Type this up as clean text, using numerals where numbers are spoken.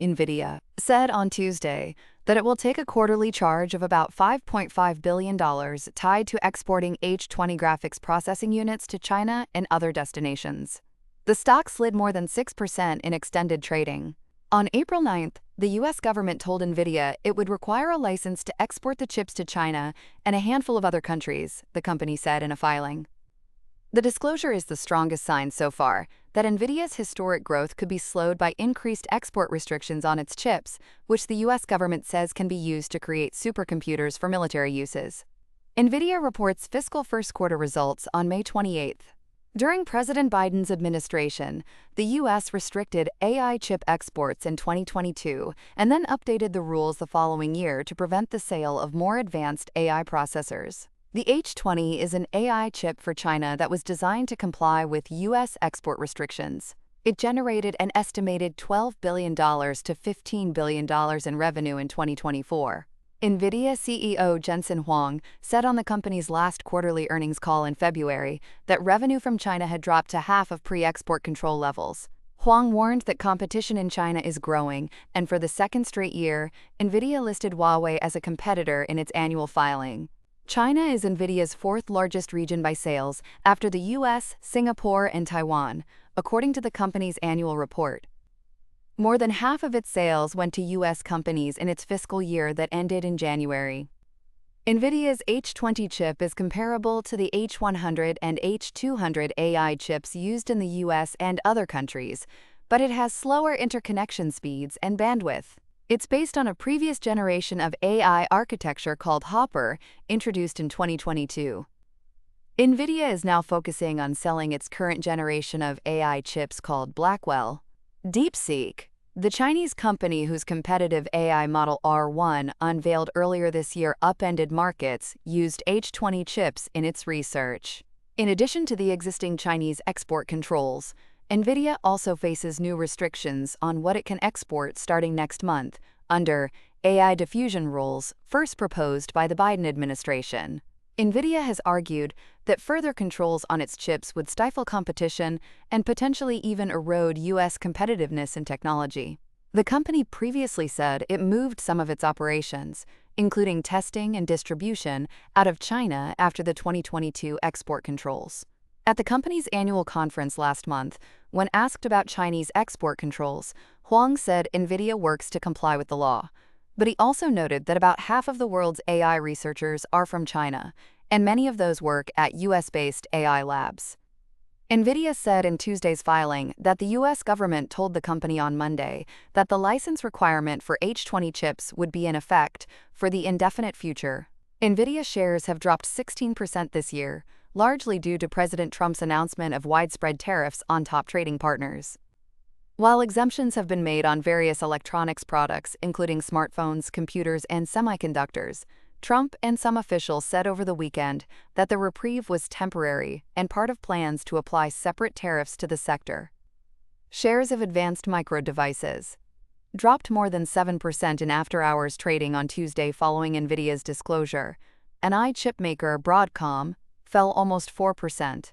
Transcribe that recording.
Nvidia, said on Tuesday that it will take a quarterly charge of about $5.5 billion tied to exporting H20 graphics processing units to China and other destinations. The stock slid more than 6% in extended trading. On April 9th, the U.S. government told Nvidia it would require a license to export the chips to China and a handful of other countries, the company said in a filing. The disclosure is the strongest sign so far that Nvidia's historic growth could be slowed by increased export restrictions on its chips, which the U.S. government says can be used to create supercomputers for military uses. Nvidia reports fiscal first quarter results on May 28th. During President Biden's administration, the U.S. restricted AI chip exports in 2022 and then updated the rules the following year to prevent the sale of more advanced AI processors. The H20 is an AI chip for China that was designed to comply with U.S. export restrictions. It generated an estimated $12 billion to $15 billion in revenue in 2024. Nvidia CEO Jensen Huang said on the company's last quarterly earnings call in February that revenue from China had dropped to half of pre-export control levels. Huang warned that competition in China is growing, and for the second straight year, Nvidia listed Huawei as a competitor in its annual filing. China is Nvidia's fourth-largest region by sales after the U.S., Singapore, and Taiwan, according to the company's annual report. More than half of its sales went to U.S. companies in its fiscal year that ended in January. Nvidia's H20 chip is comparable to the H100 and H200 AI chips used in the U.S. and other countries, but it has slower interconnection speeds and bandwidth. It's based on a previous generation of AI architecture called Hopper, introduced in 2022. Nvidia is now focusing on selling its current generation of AI chips called Blackwell. DeepSeek, the Chinese company whose competitive AI model R1 unveiled earlier this year, upended markets, used H20 chips in its research. In addition to the existing Chinese export controls, Nvidia also faces new restrictions on what it can export starting next month under AI diffusion rules first proposed by the Biden administration. Nvidia has argued that further controls on its chips would stifle competition and potentially even erode U.S. competitiveness in technology. The company previously said it moved some of its operations, including testing and distribution, out of China after the 2022 export controls. At the company's annual conference last month, when asked about Chinese export controls, Huang said Nvidia works to comply with the law. But he also noted that about half of the world's AI researchers are from China, and many of those work at U.S.-based AI labs. Nvidia said in Tuesday's filing that the U.S. government told the company on Monday that the license requirement for H20 chips would be in effect for the indefinite future. Nvidia shares have dropped 16% this year, largely due to President Trump's announcement of widespread tariffs on top trading partners. While exemptions have been made on various electronics products, including smartphones, computers, and semiconductors, Trump and some officials said over the weekend that the reprieve was temporary and part of plans to apply separate tariffs to the sector. Shares of advanced micro devices dropped more than 7% in after-hours trading on Tuesday following Nvidia's disclosure. An chip maker, Broadcom, fell almost 4%.